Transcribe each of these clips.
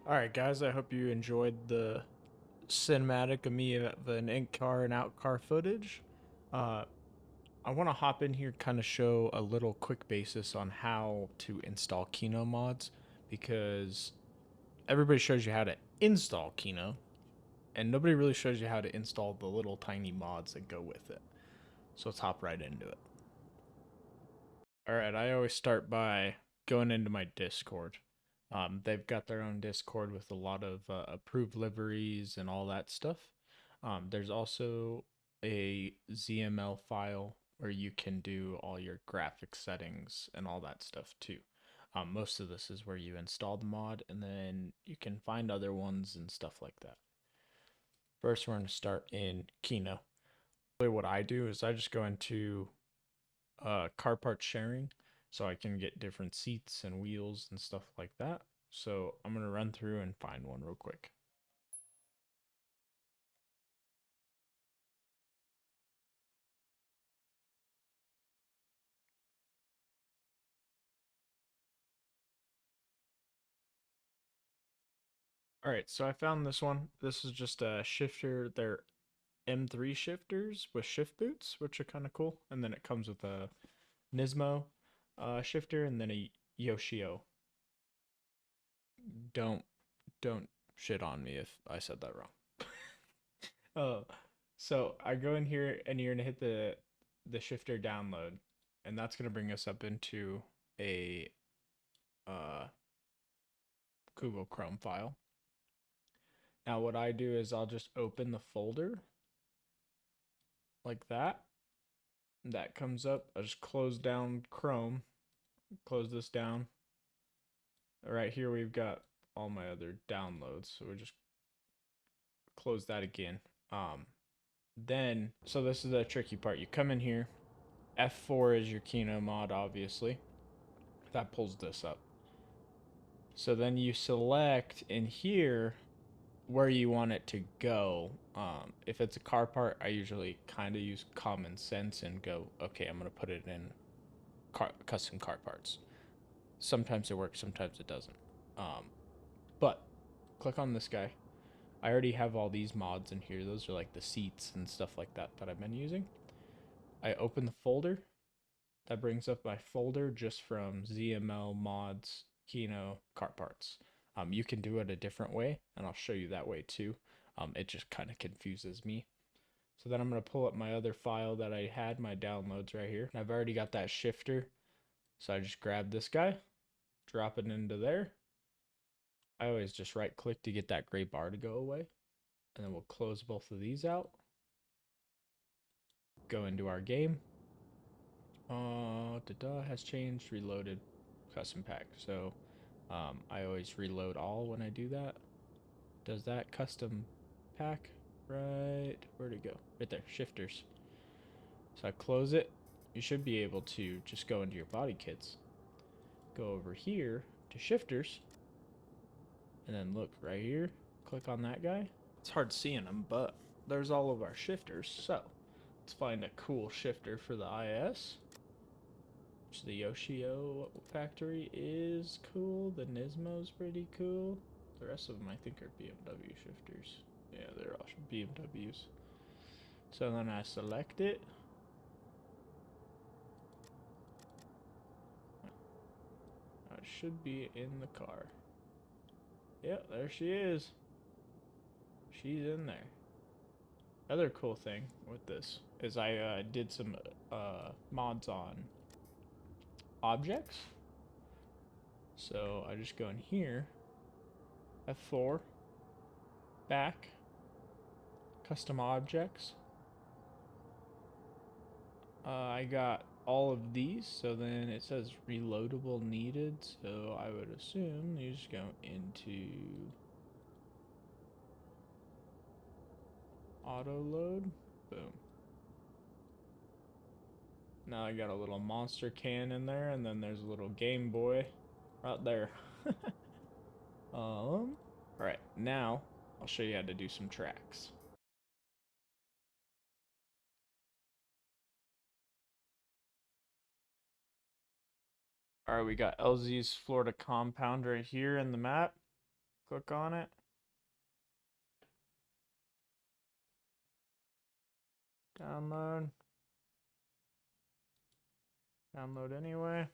Alright guys, I hope you enjoyed the cinematic of me of an in car and out car footage. Uh, I want to hop in here, kind of show a little quick basis on how to install Kino mods, because everybody shows you how to install Kino, and nobody really shows you how to install the little tiny mods that go with it. So let's hop right into it. Alright, I always start by going into my Discord. They've got their own Discord with a lot of approved liveries and all that stuff. There's also a ZML file where you can do all your graphic settings and all that stuff too. Most of this is where you install the mod, and then you can find other ones and stuff like that. First, we're going to start in Kino. What I do is I just go into car part sharing so I can get different seats and wheels and stuff like that. So I'm going to run through and find one real quick. All right, so I found this one. This is just a shifter. They're M3 shifters with shift boots, which are kind of cool. And then it comes with a Nismo shifter and then a Yoshio. Don't don't shit on me if I said that wrong. Oh, so I go in here and you're gonna hit the shifter download, and that's gonna bring us up into a uh, Google Chrome file. Now what I do is I'll just open the folder like that. That comes up. I just close down Chrome, close this down. Right here we've got all my other downloads, so we just close that again. So this is the tricky part. You come in here. F4 is your Kino mod, obviously. That pulls this up. So then you select in here where you want it to go. If it's a car part, I usually kind of use common sense and go, okay, I'm going to put it in custom car parts. Sometimes it works, sometimes it doesn't. But click on this guy. I already have all these mods in here. Those are like the seats and stuff like that that I've been using. I open the folder. That brings up my folder just from ZML mods, Kino, car parts. You can do it a different way, and I'll show you that way too. It just kind of confuses me. So then I'm going to pull up my other file that I had, my downloads right here. And I've already got that shifter. So I just grab this guy, drop it into there. I always just right click to get that gray bar to go away. And then we'll close both of these out. Go into our game. Has changed, reloaded, custom pack. So I always reload all when I do that. Does that custom pack right? Where'd it go? Right there, shifters. So I close it. You should be able to just go into your body kits. Go over here to shifters. And then look right here. Click on that guy. It's hard seeing them, but there's all of our shifters. So let's find a cool shifter for the IS. The Yoshio factory is cool. The Nismo's pretty cool. The rest of them, I think, are BMW shifters. Yeah, they're all BMWs. So then I select it. It should be in the car. Yep, there she is. She's in there. Other cool thing with this is I did some mods on objects. So I just go in here, F4, back, custom objects. I got all of these, so then it says reloadable needed, so I would assume you just go into auto load, boom. Now I got a little monster can in there, and then there's a little Game Boy right there. Alright, now I'll show you how to do some tracks. Alright, we got LZ's Florida compound right here in the map. Click on it. Download. Download anyway.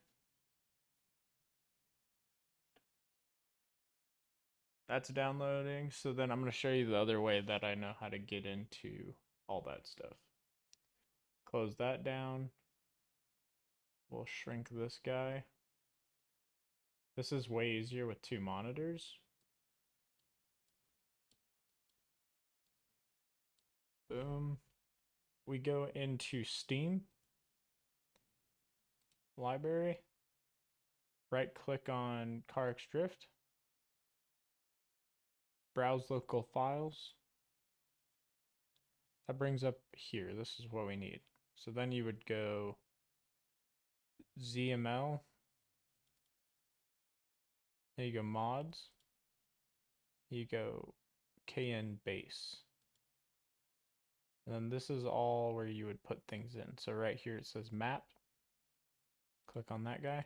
That's downloading. So then I'm going to show you the other way that I know how to get into all that stuff. Close that down. We'll shrink this guy. This is way easier with 2 monitors. Boom. We go into Steam. Library. Right click on CarX Drift. Browse local files. That brings up here. This is what we need. So then you would go ZML. There you go, mods. You go KN base. And then this is all where you would put things in. So right here it says map. Click on that guy.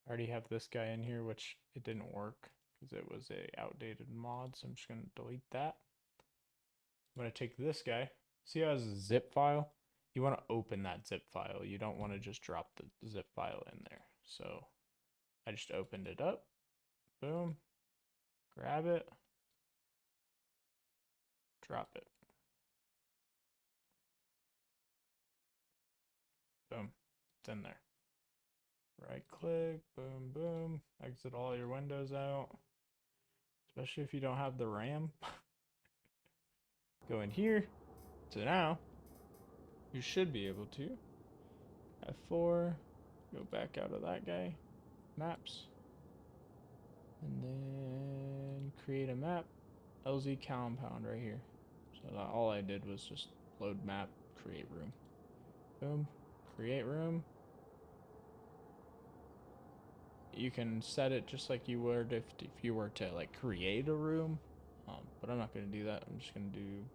I already have this guy in here, which it didn't work because it was a outdated mod. So I'm just going to delete that. I'm going to take this guy. See how it has a zip file? You want to open that zip file. You don't want to just drop the zip file in there. So I just opened it up. Boom. Grab it. Drop it. Boom. It's in there. Right click. Boom, boom. Exit all your windows out. Especially if you don't have the RAM. Go in here. So now you should be able to. F4. Go back out of that guy. Maps. And then create a map. LZ compound right here. So all I did was just load map, create room. Boom. Create room. You can set it just like you would if you were to like create a room. But I'm not going to do that. I'm just going to do,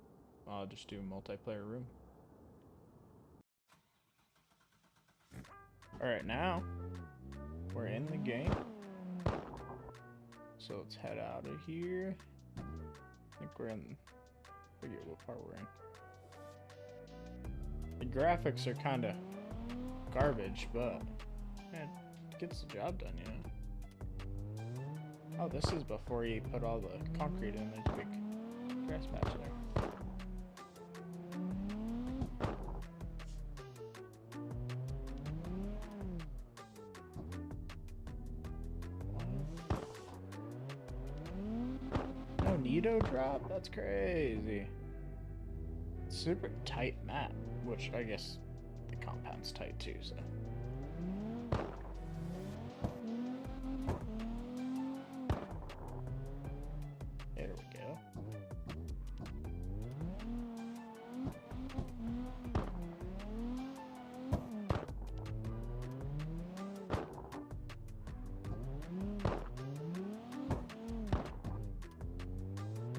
I'll just do multiplayer room. Alright, now we're in the game. So let's head out of here. I think we're in, I forget what part we're in. The graphics are kind of garbage, but man, it gets the job done, you know. Oh, this is before you put all the concrete in. There's a big grass patch there. No Nito drop? That's crazy. Super tight map, which I guess the compound's tight too, so. There we go.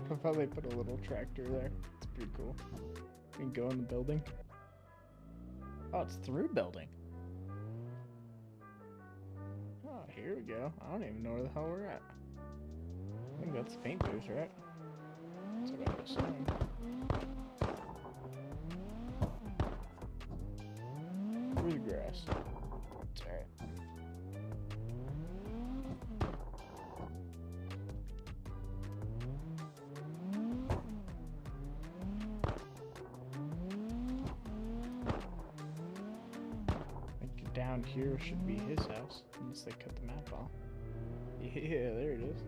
I'll probably put a little tractor there. It's pretty cool. You can go in the building. Oh, it's through building. Oh, here we go. I don't even know where the hell we're at. I think that's the paint booth, right? That's what I was saying. Through the grass. It's alright. Down here should be his house, unless they cut the map off. Yeah, there it is.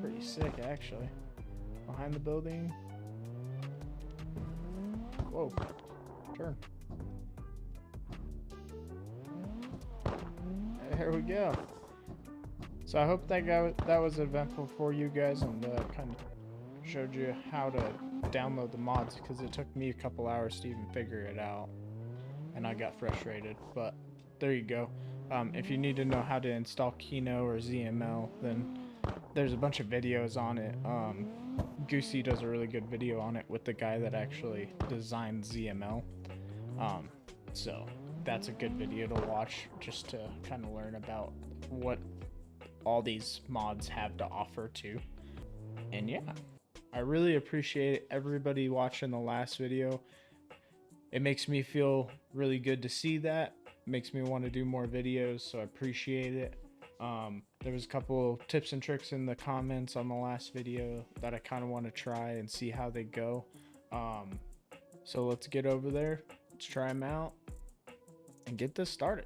Pretty sick, actually. Behind the building. Whoa. Turn. There we go. So I hope that was eventful for you guys, and kind of showed you how to download the mods, because it took me a couple hours to even figure it out, and I got frustrated. But there you go. If you need to know how to install Kino or ZML, then there's a bunch of videos on it. Goosey does a really good video on it with the guy that actually designed ZML. So that's a good video to watch just to kind of learn about what all these mods have to offer too. And yeah, I really appreciate everybody watching the last video. It makes me feel really good to see that. It makes me want to do more videos, so I appreciate it. There was a couple tips and tricks in the comments on the last video that I kind of want to try and see how they go. So let's get over there, let's try them out and get this started.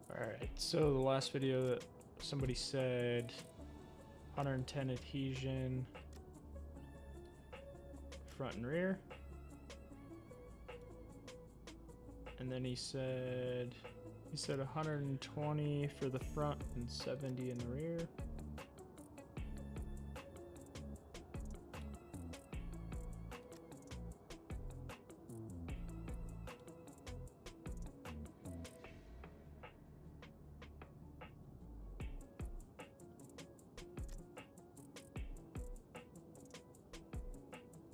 All right, so the last video that somebody said 110 adhesion front and rear, and then he said 120 for the front and 70 in the rear.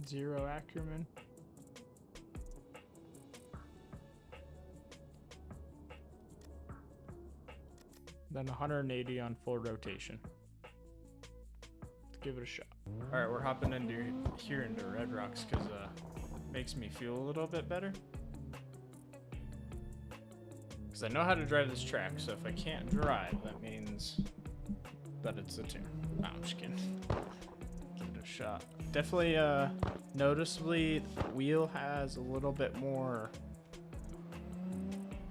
Zero Ackerman. Then 180 on full rotation. Let's give it a shot. All right, we're hopping into Red Rocks because it makes me feel a little bit better. Because I know how to drive this track, so if I can't drive, that means that it's a tune. No, I'm just kidding. Give it a shot. Definitely, noticeably, the wheel has a little bit more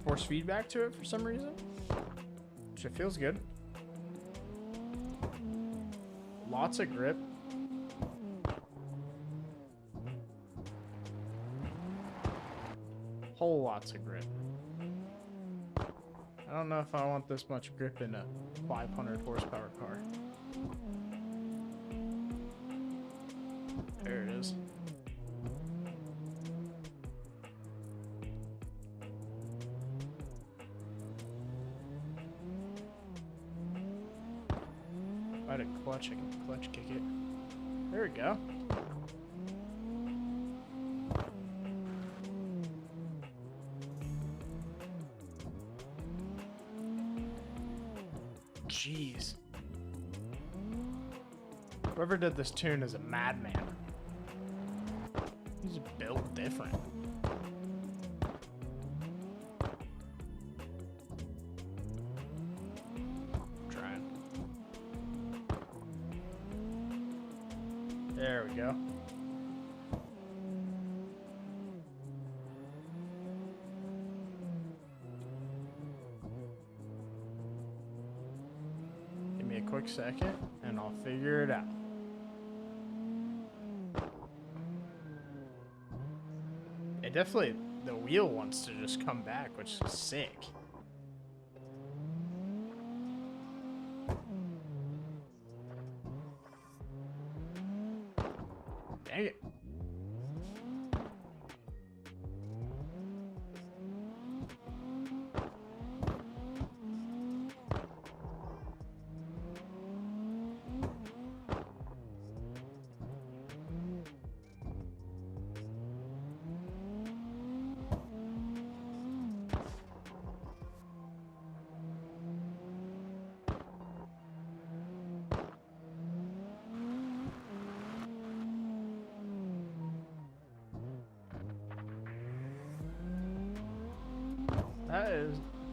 force feedback to it for some reason, which it feels good. Lots of grip. Whole lots of grip. I don't know if I want this much grip in a 500 horsepower car. There it is. If I had a clutch, I can clutch kick it. There we go. Jeez. Whoever did this tune is a madman. He's built different. Trying. There we go. Give me a quick second and I'll figure it out. It definitely, the wheel wants to just come back, which is sick. Dang it.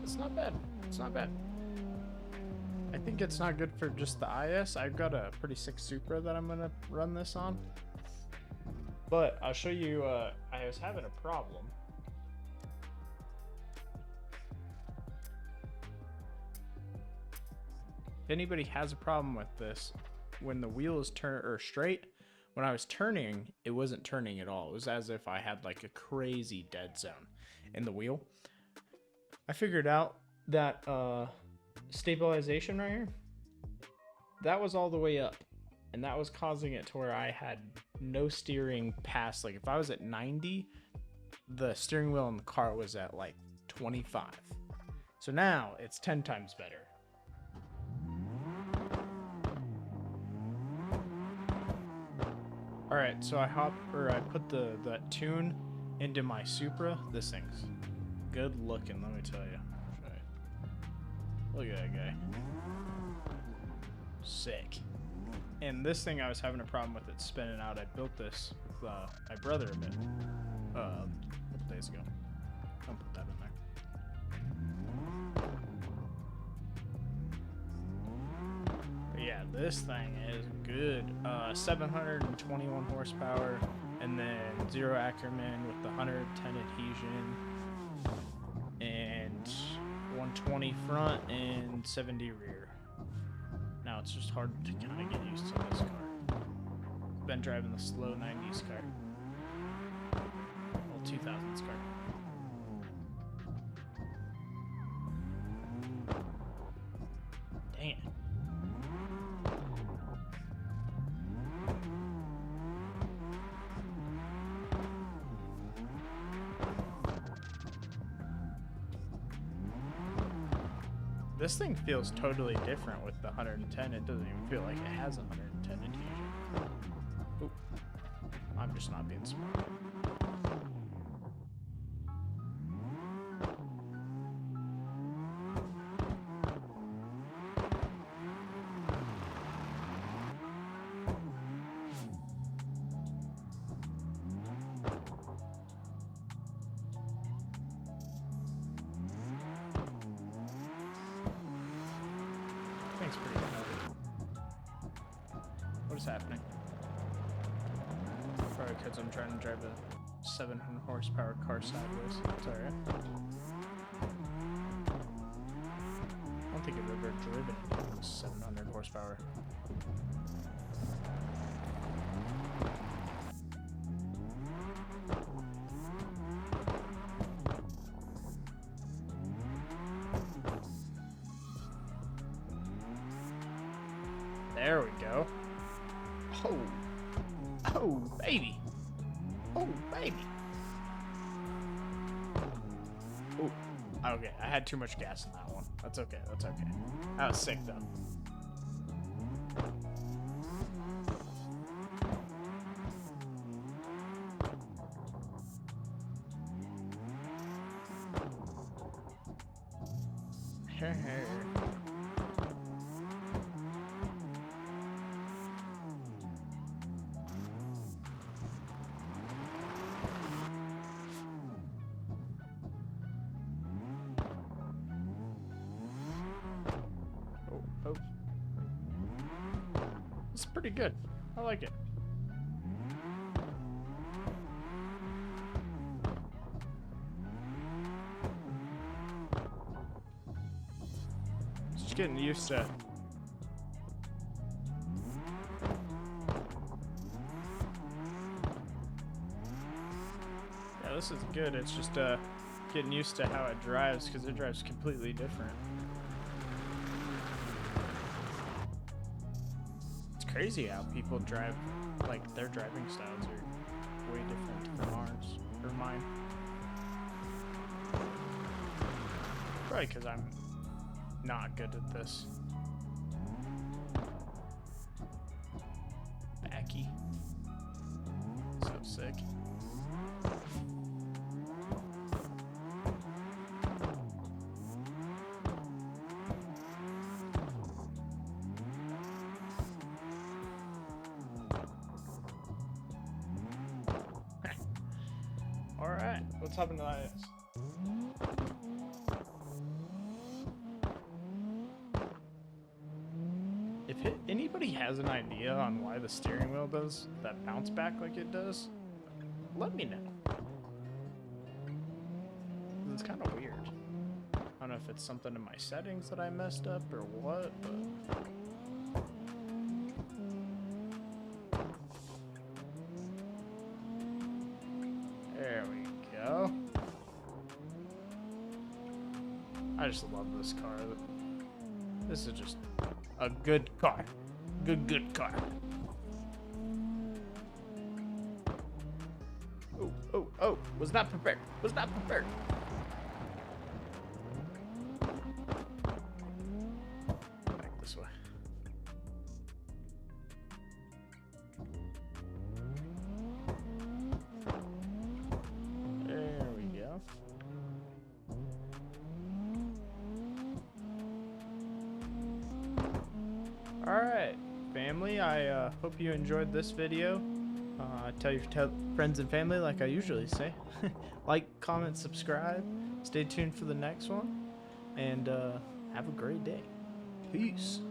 It's not bad. It's not bad. I think it's not good for just the IS. I've got a pretty sick Supra that I'm gonna run this on. But I'll show you, I was having a problem. If anybody has a problem with this, when the wheel is straight, when I was turning, it wasn't turning at all. It was as if I had like a crazy dead zone in the wheel. I figured out that stabilization right here, that was all the way up, and that was causing it to where I had no steering past, like if I was at 90, the steering wheel in the car was at like 25. So now it's 10 times better. All right, so I put that tune into my Supra. This thing's good looking, let me tell you. Look at that guy. Sick. And this thing, I was having a problem with it spinning out. I built this with my brother a bit, a couple days ago. I'll put that in there. But yeah, this thing is good. 721 horsepower, and then 0 Ackerman with the 110 adhesion, and 120 front and 70 rear. Now it's just hard to kind of get used to this car. Been driving the slow 90s car. Well, 2000s car. Dang it. This thing feels totally different with the 110. It doesn't even feel like it has 110 adhesion. Oop. I'm just not being smart. Pretty heavy. What is happening? Probably because I'm trying to drive a 700 horsepower car sideways. It's alright. I don't think I've ever driven anything with 700 horsepower. There we go. Oh. Oh, baby. Oh, baby. Oh. Okay, I had too much gas in that one. That's okay, that's okay. That was sick, though. Oh. It's pretty good. I like it. Just getting used to. Yeah, this is good. It's just getting used to how it drives, because it drives completely different. Crazy how people drive, like their driving styles are way different from ours, or mine. Probably because I'm not good at this. Backy. So sick. Alright, let's hop into that. If anybody has an idea on why the steering wheel does that bounce back like it does, let me know. It's kind of weird. I don't know if it's something in my settings that I messed up or what, but... There we go. I just love this car. This is just a good car. Good car. Oh. Was not prepared. Alright, family, I hope you enjoyed this video. Tell your friends and family like I usually say. Like, comment, subscribe. Stay tuned for the next one. And have a great day. Peace.